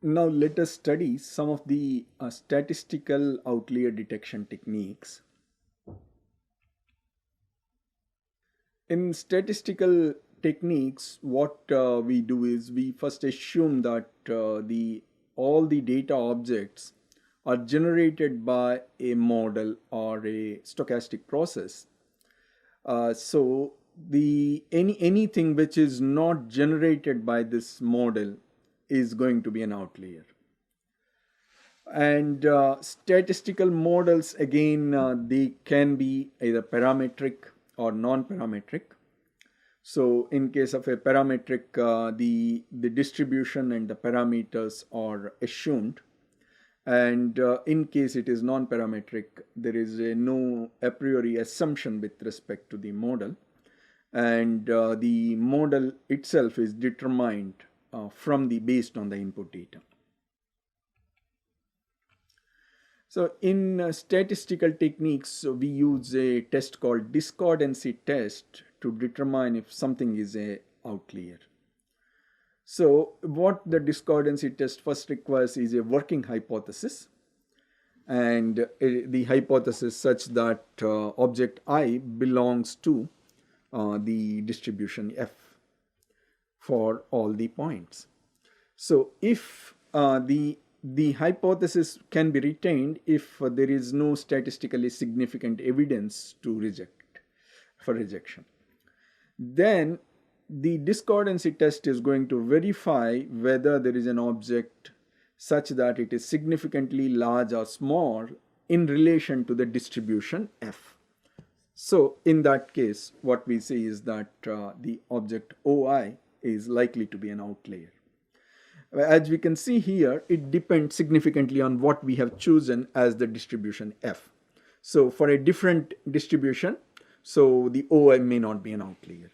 Now let us study some of the statistical outlier detection techniques. In statistical techniques, what we do is we first assume that the all the data objects are generated by a model or a stochastic process. So the anything which is not generated by this model is going to be an outlier. And statistical models, again, they can be either parametric or non-parametric. So in case of a parametric, the distribution and the parameters are assumed. And in case it is non-parametric, there is a no a priori assumption with respect to the model. And the model itself is determined based on the input data. So in statistical techniques, we use a test called discordancy test to determine if something is a outlier. So what the discordancy test first requires is a working hypothesis, and the hypothesis such that object I belongs to the distribution F for all the points. So if the hypothesis can be retained if there is no statistically significant evidence to rejection. Then the discordancy test is going to verify whether there is an object such that it is significantly large or small in relation to the distribution F. So in that case, what we say is that the object OI is likely to be an outlier. As we can see here, it depends significantly on what we have chosen as the distribution F. So for a different distribution, so the OI may not be an outlier.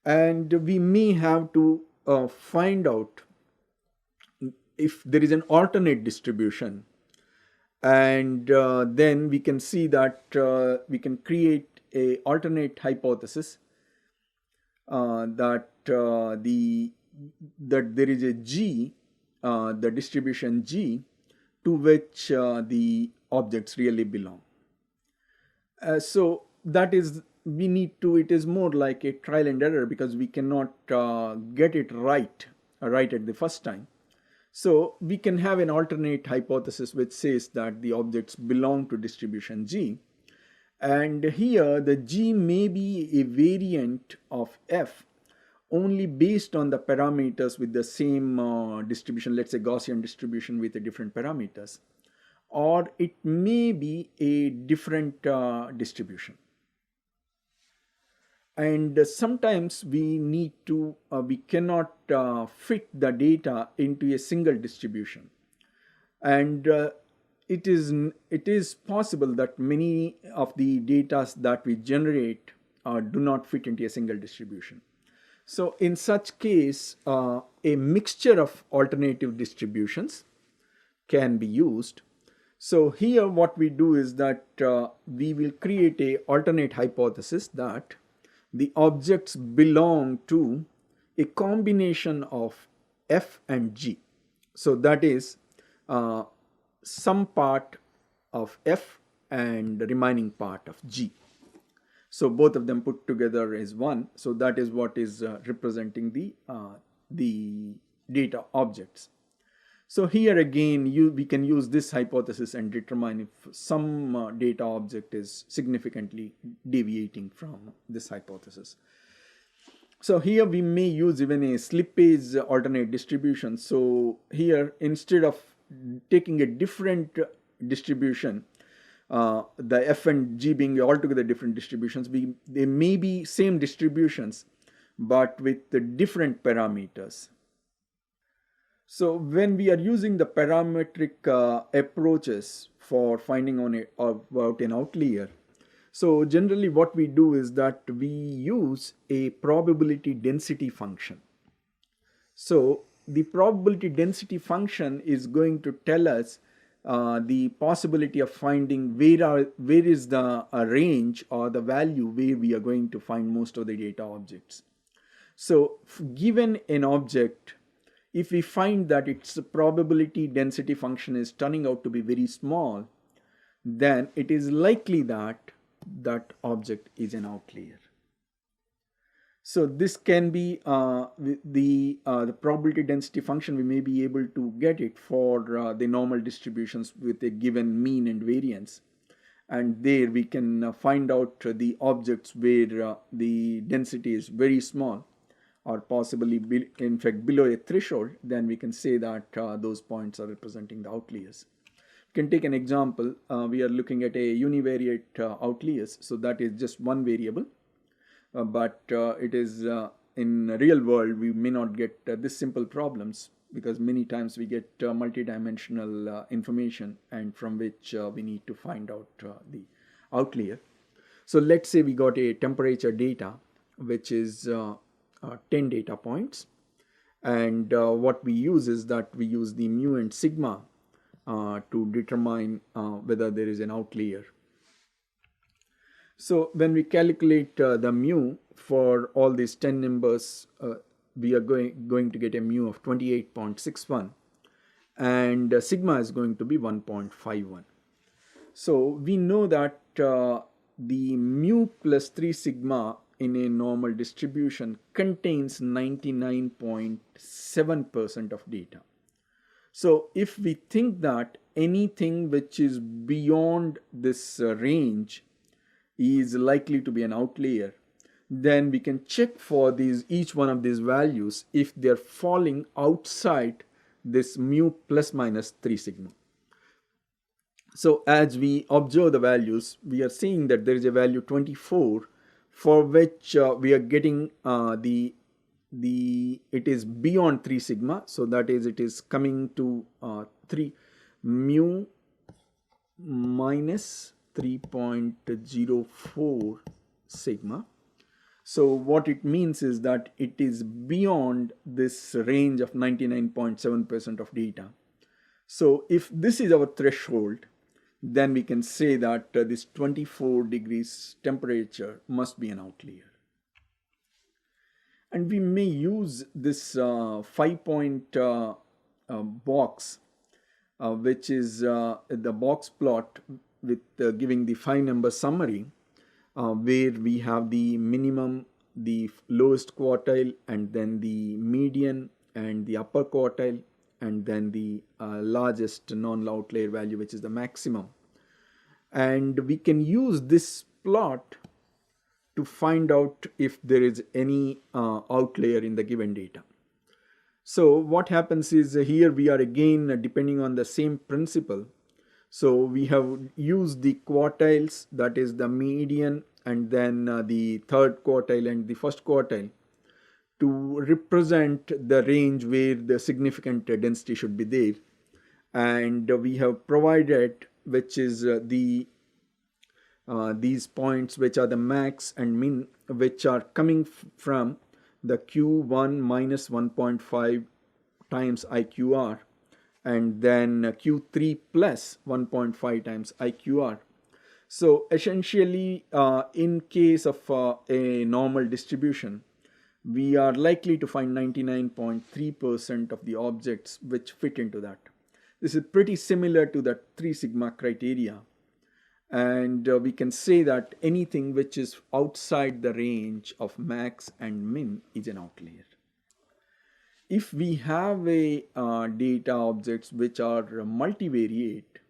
And we may have to find out if there is an alternate distribution, and then we can see that we can create a alternate hypothesis that there is a G, the distribution G, to which the objects really belong. So that is, it is more like a trial and error, because we cannot get it right at the first time. So we can have an alternate hypothesis which says that the objects belong to distribution G. And here the G may be a variant of F only based on the parameters with the same distribution, let's say Gaussian distribution with a different parameters, or it may be a different distribution. And sometimes we cannot fit the data into a single distribution, and it is possible that many of the data that we generate do not fit into a single distribution. So in such case, a mixture of alternative distributions can be used. So here what we do is that we will create a alternate hypothesis that the objects belong to a combination of F and G. So that is some part of F and the remaining part of G. So both of them put together is one. So that is what is representing the data objects. So here again, we can use this hypothesis and determine if some data object is significantly deviating from this hypothesis. So here we may use even a slippage alternate distribution. So here, instead of taking a different distribution, the F and G being altogether different distributions, they may be same distributions but with the different parameters. So when we are using the parametric approaches for finding about an outlier, so generally what we do is that we use a probability density function. So the probability density function is going to tell us the possibility of finding where is the range or the value where we are going to find most of the data objects. So given an object, if we find that its probability density function is turning out to be very small, then it is likely that that object is an outlier. So this can be the probability density function. We may be able to get it for the normal distributions with a given mean and variance, and there we can find out the objects where the density is very small, or possibly in fact below a threshold. Then we can say that those points are representing the outliers. We can take an example. We are looking at a univariate outliers, so that is just one variable. But it is in real world we may not get this simple problems, because many times we get multidimensional information, and from which we need to find out the outlier. So let's say we got a temperature data which is 10 data points, and what we use is that we use the mu and sigma to determine whether there is an outlier. So when we calculate the mu for all these 10 numbers, we are going to get a mu of 28.61, and sigma is going to be 1.51. So we know that the mu plus 3 sigma in a normal distribution contains 99.7% of data. So if we think that anything which is beyond this range is likely to be an outlier, then we can check for each one of these values if they're falling outside this mu plus minus 3 sigma. So as we observe the values, we are seeing that there is a value 24 for which we are getting it is beyond 3 sigma. So that is, it is coming to 3 mu minus 3.04 sigma. So what it means is that it is beyond this range of 99.7% of data. So if this is our threshold, then we can say that this 24 degrees temperature must be an outlier. And we may use this 5-point box, which is the box plot with giving the 5-number summary, where we have the minimum, the lowest quartile, and then the median and the upper quartile, and then the largest non-outlier value, which is the maximum. And we can use this plot to find out if there is any outlier in the given data. So what happens is here we are again depending on the same principle. So we have used the quartiles, that is the median and then the third quartile and the first quartile, to represent the range where the significant density should be there. And we have provided, which is these points which are the max and min, which are coming from the Q1 minus 1.5 times IQR, and then Q3 plus 1.5 times IQR. So essentially, in case of a normal distribution, we are likely to find 99.3% of the objects which fit into that. This is pretty similar to the 3 sigma criteria. And we can say that anything which is outside the range of max and min is an outlier. If we have a data objects which are multivariate,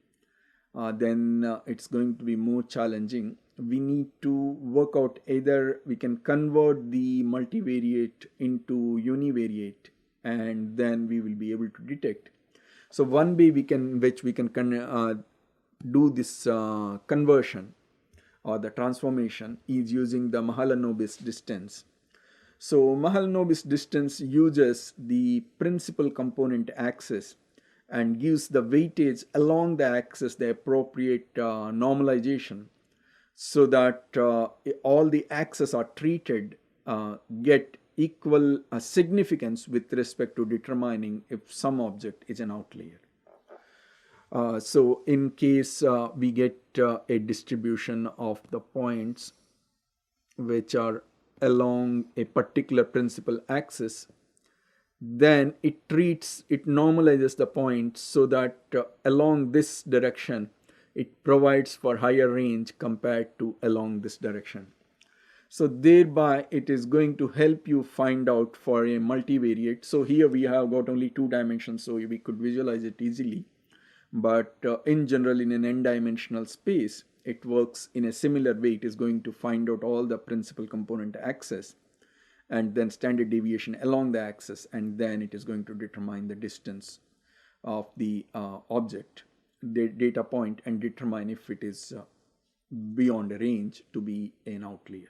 then it's going to be more challenging. We need to work out either we can convert the multivariate into univariate, and then we will be able to detect. So one way which we can do this conversion or the transformation is using the Mahalanobis distance. So Mahalanobis distance uses the principal component axis and gives the weightage along the axis the appropriate normalization, so that all the axes are treated, get equal significance with respect to determining if some object is an outlier. So in case we get a distribution of the points which are along a particular principal axis, then it normalizes the point so that along this direction it provides for higher range compared to along this direction. So thereby it is going to help you find out for a multivariate. So here we have got only 2 dimensions, so we could visualize it easily. But in general, in an n-dimensional space, it works in a similar way. It is going to find out all the principal component axis and then standard deviation along the axis, and then it is going to determine the distance of the object, the data point, and determine if it is beyond a range to be an outlier.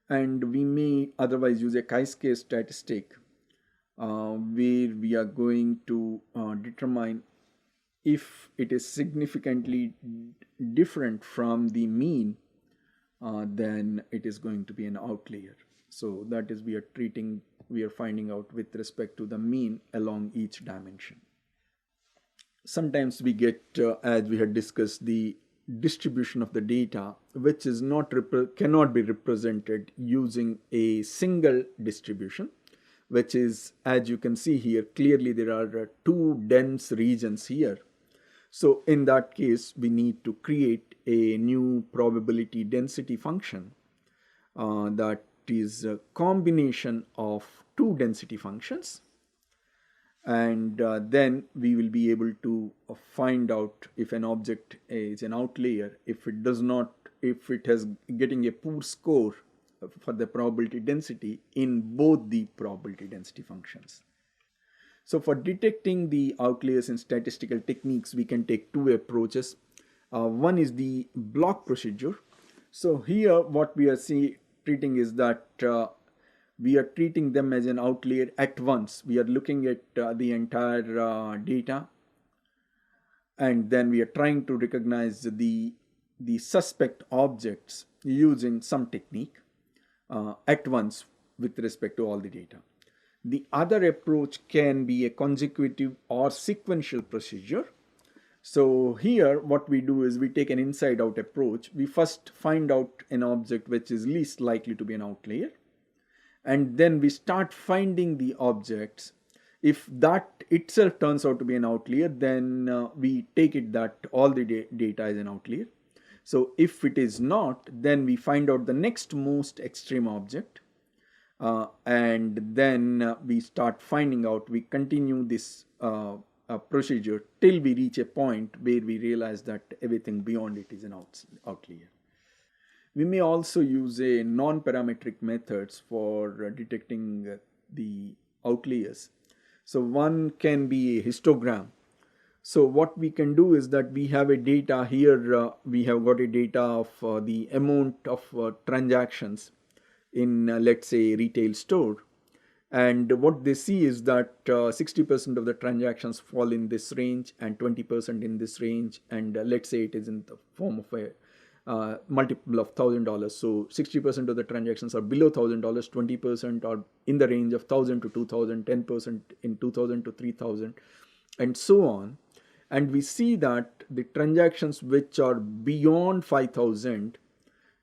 And we may otherwise use a chi-square statistic where we are going to determine if it is significantly different from the mean, then it is going to be an outlier. So that is, we are finding out with respect to the mean along each dimension. Sometimes we get, as we had discussed, the distribution of the data, which is cannot be represented using a single distribution, which is, as you can see here, clearly there are 2 dense regions here. So in that case, we need to create a new probability density function that is a combination of 2 density functions. And then we will be able to find out if an object is an outlier, if it has getting a poor score for the probability density in both the probability density functions. So for detecting the outliers in statistical techniques, we can take 2 approaches. One is the block procedure. So here what we are treating is that we are treating them as an outlier at once. We are looking at the entire data, and then we are trying to recognize the suspect objects using some technique at once with respect to all the data. The other approach can be a consecutive or sequential procedure. So here what we do is we take an inside-out approach. We first find out an object which is least likely to be an outlier, and then we start finding the objects. If that itself turns out to be an outlier, then we take it that all the data is an outlier. So if it is not, then we find out the next most extreme object, and then we start finding out, we continue this procedure till we reach a point where we realize that everything beyond it is an outlier. We may also use a non-parametric methods for detecting the outliers. So one can be a histogram. So what we can do is that we have a data here, we have got a data of the amount of transactions in let's say retail store, and what they see is that 60% of the transactions fall in this range and 20% in this range, and let's say it is in the form of a multiple of $1,000. So 60% of the transactions are below $1,000, 20% are in the range of $1,000 to $2,000, 10% in $2,000 to $3,000, and so on. And we see that the transactions which are beyond 5,000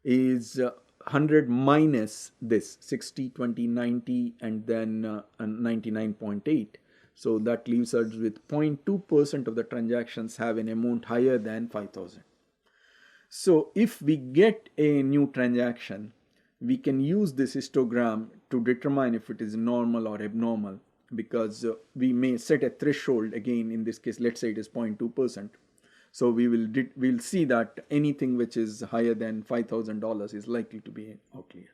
is 100 minus this 60, 20, 90, and then 99.8. So that leaves us with 0.2% of the transactions have an amount higher than 5,000. So if we get a new transaction, we can use this histogram to determine if it is normal or abnormal, because we may set a threshold. Again, in this case, let's say it is 0.2%. So we'll see that anything which is higher than $5,000 is likely to be an outlier.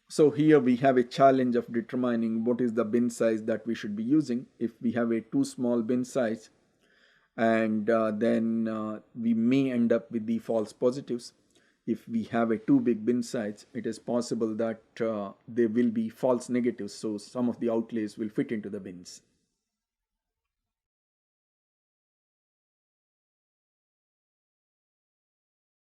So here we have a challenge of determining what is the bin size that we should be using. If we have a too small bin size, and then we may end up with the false positives. If we have a too big bin size, it is possible that there will be false negatives, so some of the outliers will fit into the bins.